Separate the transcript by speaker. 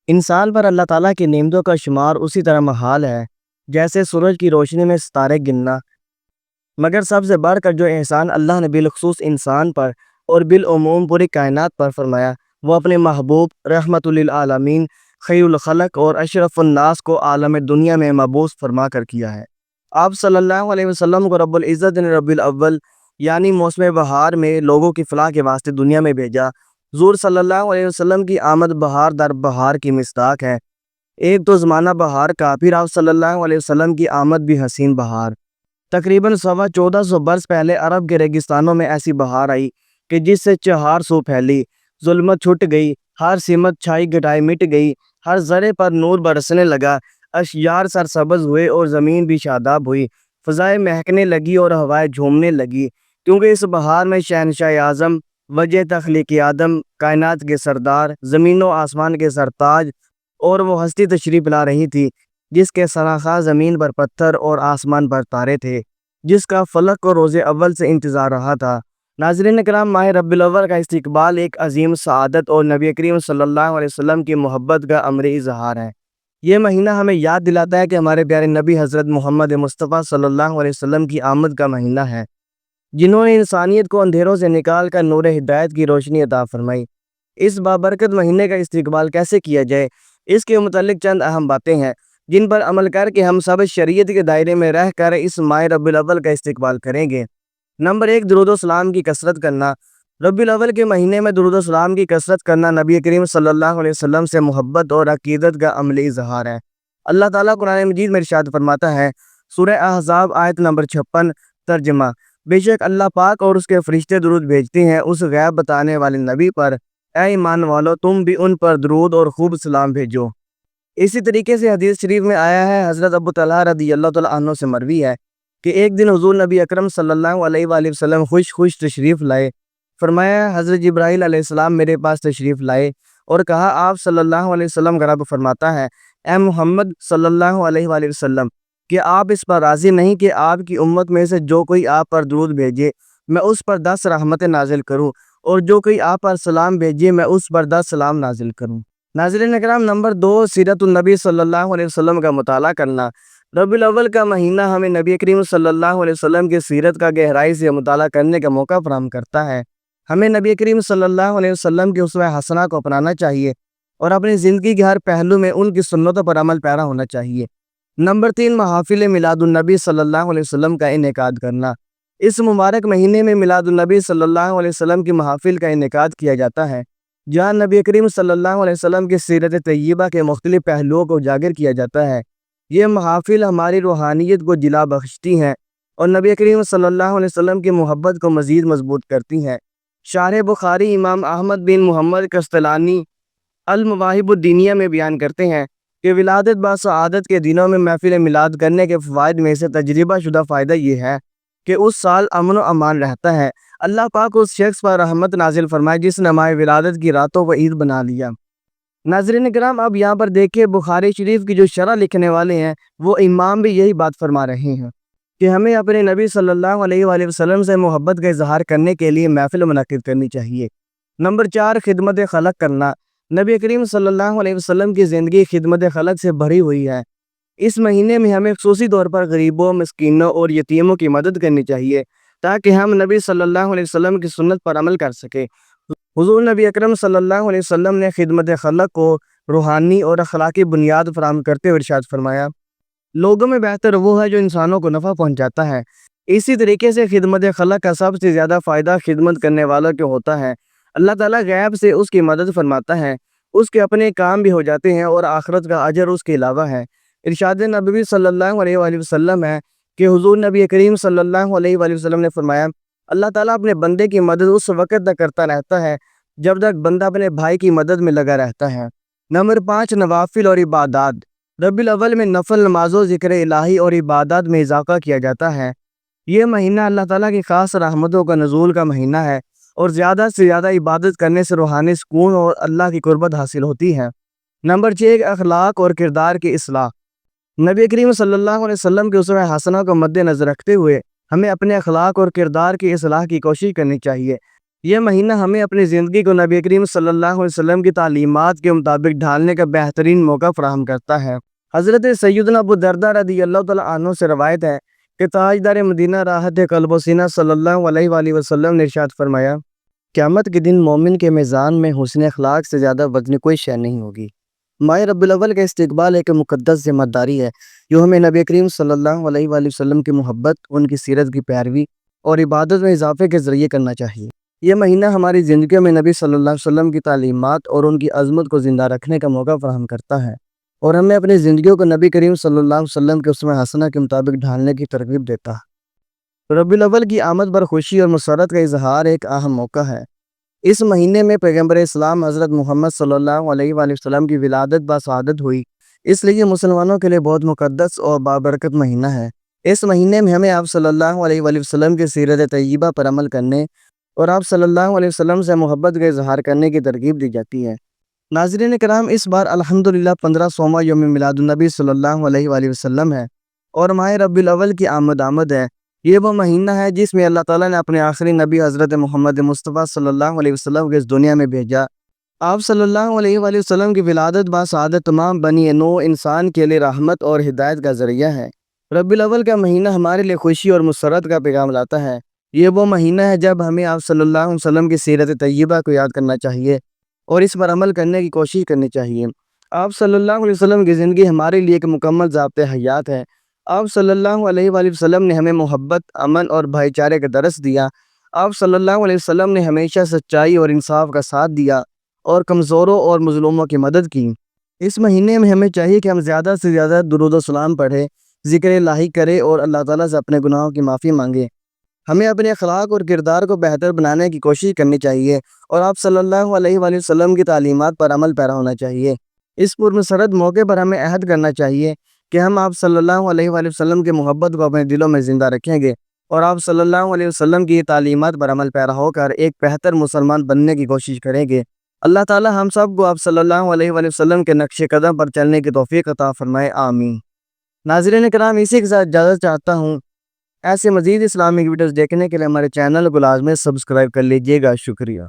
Speaker 1: انسان پر اللہ تعالیٰ کی نعمتوں کا شمار اسی طرح محال ہے جیسے سورج کی روشنی میں ستارے گننا، مگر سب سے بڑھ کر جو احسان اللہ نے بالخصوص انسان پر اور بالعموم پوری کائنات پر فرمایا، وہ اپنے محبوب رحمت للعالمین خیر الخلق اور اشرف الناس کو عالم دنیا میں مبعوث فرما کر کیا ہے۔ آپ صلی اللہ علیہ وسلم کو رب العزت نے ربیع الاول یعنی موسم بہار میں لوگوں کی فلاح کے واسطے دنیا میں بھیجا۔ حضور صلی اللہ علیہ وسلم کی آمد بہار در بہار کی مصداق ہے۔ ایک تو زمانہ بہار کا، پھر آپ صلی اللہ علیہ وسلم کی آمد بھی حسین بہار۔ تقریباً 1400 برس پہلے عرب کے ریگستانوں میں ایسی بہار آئی کہ جس سے چہار سو پھیلی، ظلمت چھٹ گئی، ہر سمت چھائی گٹائی مٹ گئی، ہر ذرے پر نور برسنے لگا، اشجار سرسبز ہوئے اور زمین بھی شاداب ہوئی، فضائیں مہکنے لگی اور ہوائیں جھومنے لگی، کیونکہ اس بہار میں شہنشاہ اعظم، وجہ تخلیق آدم، کائنات کے سردار، زمین و آسمان کے سرتاج اور وہ ہستی تشریف لا رہی تھی جس کے سراخاں زمین پر پتھر اور آسمان پر تارے تھے، جس کا فلک کو روز اول سے انتظار رہا تھا۔ ناظرین کرام، ماہ ربیع الاول کا استقبال ایک عظیم سعادت اور نبی کریم صلی اللہ علیہ وسلم کی محبت کا عملی اظہار ہے۔ یہ مہینہ ہمیں یاد دلاتا ہے کہ ہمارے پیارے نبی حضرت محمد مصطفیٰ صلی اللہ علیہ وسلم کی آمد کا مہینہ ہے، جنہوں نے انسانیت کو اندھیروں سے نکال کر نور ہدایت کی روشنی عطا فرمائی۔ اس بابرکت مہینے کا استقبال کیسے کیا جائے، اس کے متعلق چند اہم باتیں ہیں جن پر عمل کر کے ہم سب شریعت کے دائرے میں رہ کر اس ماہ ربیع الاول کا استقبال کریں گے۔ نمبر 1، درود و سلام کی کثرت کرنا۔ ربیع الاول کے مہینے میں درود و سلام کی کثرت کرنا نبی کریم صلی اللہ علیہ وسلم سے محبت اور عقیدت کا عملی اظہار ہے۔ اللہ تعالیٰ قرآن مجید میں ارشاد فرماتا ہے، سورہ احزاب آیت نمبر 56، ترجمہ: بے شک اللہ پاک اور اس کے فرشتے درود بھیجتے ہیں اس غیب بتانے والے نبی پر، اے ایمان والو تم بھی ان پر درود اور خوب سلام بھیجو۔ اسی طریقے سے حدیث شریف میں آیا ہے، حضرت ابو طلحہ رضی اللہ تعالیٰ عنہ سے مروی ہے کہ ایک دن حضور نبی اکرم صلی اللہ علیہ وآلہ وسلم خوش تشریف لائے۔ فرمایا، حضرت جبرائیل علیہ السلام میرے پاس تشریف لائے اور کہا، آپ صلی اللہ علیہ وسلم کا رب فرماتا ہے، اے محمد صلی اللہ علیہ وآلہ وسلم، کہ آپ اس پر راضی نہیں کہ آپ کی امت میں سے جو کوئی آپ پر درود بھیجے میں اس پر 10 رحمتیں نازل کروں، اور جو کوئی آپ پر سلام بھیجے میں اس پر 10 سلام نازل کروں۔ ناظرین اکرام، نمبر 2، سیرت النبی صلی اللہ علیہ وسلم کا مطالعہ کرنا۔ ربیع الاول کا مہینہ ہمیں نبی کریم صلی اللہ علیہ وسلم کی سیرت کا گہرائی سے مطالعہ کرنے کا موقع فراہم کرتا ہے۔ ہمیں نبی کریم صلی اللہ علیہ وسلم کی اسوہ حسنہ کو اپنانا چاہیے اور اپنی زندگی کے ہر پہلو میں ان کی سنتوں پر عمل پیرا ہونا چاہیے۔ نمبر 3، محافل میلاد النبی صلی اللہ علیہ وسلم کا انعقاد کرنا۔ اس مبارک مہینے میں میلاد النبی صلی اللہ علیہ وسلم کی محافل کا انعقاد کیا جاتا ہے، جہاں نبی کریم صلی اللہ علیہ وسلم کی سیرت طیبہ کے مختلف پہلوؤں کو اجاگر کیا جاتا ہے۔ یہ محافل ہماری روحانیت کو جلا بخشتی ہیں اور نبی کریم صلی اللہ علیہ وسلم کی محبت کو مزید مضبوط کرتی ہیں۔ شارح بخاری امام احمد بن محمد قسطلانی المواہب الدینیہ میں بیان کرتے ہیں کہ ولادت با سعادت کے دنوں میں محفل میلاد کرنے کے فوائد میں سے تجربہ شدہ فائدہ یہ ہے کہ اس سال امن و امان رہتا ہے۔ اللہ پاک اس شخص پر رحمت نازل فرمائے جس نے ماہ ولادت کی راتوں کو عید بنا لیا۔ ناظرین کرام، اب یہاں پر دیکھیں، بخاری شریف کی جو شرح لکھنے والے ہیں وہ امام بھی یہی بات فرما رہے ہیں کہ ہمیں اپنے نبی صلی اللہ علیہ وآلہ وسلم سے محبت کا اظہار کرنے کے لیے محفل منعقد کرنی چاہیے۔ نمبر 4، خدمت خلق کرنا۔ نبی کریم صلی اللہ علیہ وسلم کی زندگی خدمت خلق سے بھری ہوئی ہے۔ اس مہینے میں ہمیں خصوصی طور پر غریبوں، مسکینوں اور یتیموں کی مدد کرنی چاہیے تاکہ ہم نبی صلی اللہ علیہ وسلم کی سنت پر عمل کر سکیں۔ حضور نبی اکرم صلی اللہ علیہ وسلم نے خدمت خلق کو روحانی اور اخلاقی بنیاد فراہم کرتے ہوئے ارشاد فرمایا، لوگوں میں بہتر وہ ہے جو انسانوں کو نفع پہنچاتا ہے۔ اسی طریقے سے خدمت خلق کا سب سے زیادہ فائدہ خدمت کرنے والوں کو ہوتا ہے۔ اللہ تعالیٰ غیب سے اس کی مدد فرماتا ہے، اس کے اپنے کام بھی ہو جاتے ہیں اور آخرت کا اجر اس کے علاوہ ہے۔ ارشاد نبوی صلی اللہ علیہ وآلہ وسلم ہے کہ حضور نبی کریم صلی اللہ علیہ وآلہ وسلم نے فرمایا، اللہ تعالیٰ اپنے بندے کی مدد اس وقت تک کرتا رہتا ہے جب تک بندہ اپنے بھائی کی مدد میں لگا رہتا ہے۔ نمبر 5، نوافل اور عبادات۔ ربیع الاول میں نفل نمازوں، ذکر الہی اور عبادات میں اضافہ کیا جاتا ہے۔ یہ مہینہ اللہ تعالیٰ کی خاص رحمتوں کا نزول کا مہینہ ہے اور زیادہ سے زیادہ عبادت کرنے سے روحانی سکون اور اللہ کی قربت حاصل ہوتی ہے۔ نمبر 6، اخلاق اور کردار کی اصلاح۔ نبی کریم صلی اللہ علیہ وسلم کے اسوہ حسنہ کو مد نظر رکھتے ہوئے ہمیں اپنے اخلاق اور کردار کی اصلاح کی کوشش کرنی چاہیے یہ مہینہ ہمیں اپنی زندگی کو نبی کریم صلی اللہ علیہ وسلم کی تعلیمات کے مطابق ڈھالنے کا بہترین موقع فراہم کرتا ہے۔ حضرت سیدنا ابو درداء رضی اللہ تعالیٰ عنہ سے روایت ہے کہ تاجدار مدینہ راحت قلب و سینہ صلی اللہ علیہ وآلہ وسلم نے ارشاد فرمایا، قیامت کے دن مومن کے میزان میں حسن اخلاق سے زیادہ وزن کوئی شے نہیں ہوگی۔ ماہ ربیع الاول کا استقبال ایک مقدس ذمہ داری ہے جو ہمیں نبی کریم صلی اللہ علیہ وآلہ وسلم کی محبت، ان کی سیرت کی پیروی اور عبادت میں اضافے کے ذریعے کرنا چاہیے۔ یہ مہینہ ہماری زندگیوں میں نبی صلی اللہ علیہ وسلم کی تعلیمات اور ان کی عظمت کو زندہ رکھنے کا موقع فراہم کرتا ہے، اور ہمیں اپنی زندگیوں کو نبی کریم صلی اللہ علیہ وسلم کے اسوہ حسنہ کے مطابق ڈھالنے کی ترغیب دیتا ہے۔ ربیع الاول کی آمد پر خوشی اور مسرت کا اظہار ایک اہم موقع ہے۔ اس مہینے میں پیغمبر اسلام حضرت محمد صلی اللہ علیہ وآلہ وسلم کی ولادت بسعادت ہوئی، اس لیے یہ مسلمانوں کے لیے بہت مقدس اور بابرکت مہینہ ہے۔ اس مہینے میں ہمیں آپ صلی اللہ علیہ وآلہ وسلم کی سیرت طیبہ پر عمل کرنے اور آپ صلی اللہ علیہ وسلم سے محبت کا اظہار کرنے کی ترغیب دی جاتی ہے۔ ناظرین کرام، اس بار الحمدللہ 15واں یوم میلاد النبی صلی اللہ علیہ وآلہ وسلم ہے اور ماہ ربیع الاول کی آمد ہے۔ یہ وہ مہینہ ہے جس میں اللہ تعالیٰ نے اپنے آخری نبی حضرت محمد مصطفیٰ صلی اللہ علیہ وسلم کو اس دنیا میں بھیجا۔ آپ صلی اللہ علیہ وآلہ وسلم کی ولادت بسعادت تمام بنی نوع انسان کے لیے رحمت اور ہدایت کا ذریعہ ہے۔ ربیع الاول کا مہینہ ہمارے لیے خوشی اور مسرت کا پیغام لاتا ہے۔ یہ وہ مہینہ ہے جب ہمیں آپ صلی اللہ علیہ وسلم کی سیرت طیبہ کو یاد کرنا چاہیے اور اس پر عمل کرنے کی کوشش کرنی چاہیے۔ آپ صلی اللہ علیہ وسلم کی زندگی ہمارے لیے ایک مکمل ضابطۂ حیات ہے۔ آپ صلی اللہ علیہ وآلہ وسلم نے ہمیں محبت، امن اور بھائی چارے کا درس دیا۔ آپ صلی اللہ علیہ وسلم نے ہمیشہ سچائی اور انصاف کا ساتھ دیا اور کمزوروں اور مظلوموں کی مدد کی۔ اس مہینے میں ہمیں چاہیے کہ ہم زیادہ سے زیادہ درود و سلام پڑھیں، ذکر الہی کریں اور اللہ تعالیٰ سے اپنے گناہوں کی معافی مانگیں۔ ہمیں اپنے اخلاق اور کردار کو بہتر بنانے کی کوشش کرنی چاہیے اور آپ صلی اللہ علیہ وآلہ وسلم کی تعلیمات پر عمل پیرا ہونا چاہیے۔ اس پرمسرت موقع پر ہمیں عہد کرنا چاہیے کہ ہم آپ صلی اللہ علیہ وآلہ وسلم کی محبت کو اپنے دلوں میں زندہ رکھیں گے اور آپ صلی اللہ علیہ وسلم کی تعلیمات پر عمل پیرا ہو کر ایک بہتر مسلمان بننے کی کوشش کریں گے۔ اللہ تعالی ہم سب کو آپ صلی اللہ علیہ وآلہ وسلم کے نقش قدم پر چلنے کی توفیق عطا فرمائے، آمین۔ ناظرین کرام، اسی کے ساتھ اجازت چاہتا ہوں۔ ایسے مزید اسلامک ویڈیوز دیکھنے کے لیے ہمارے چینل کو لازمی سبسکرائب کر لیجیے گا۔ شکریہ۔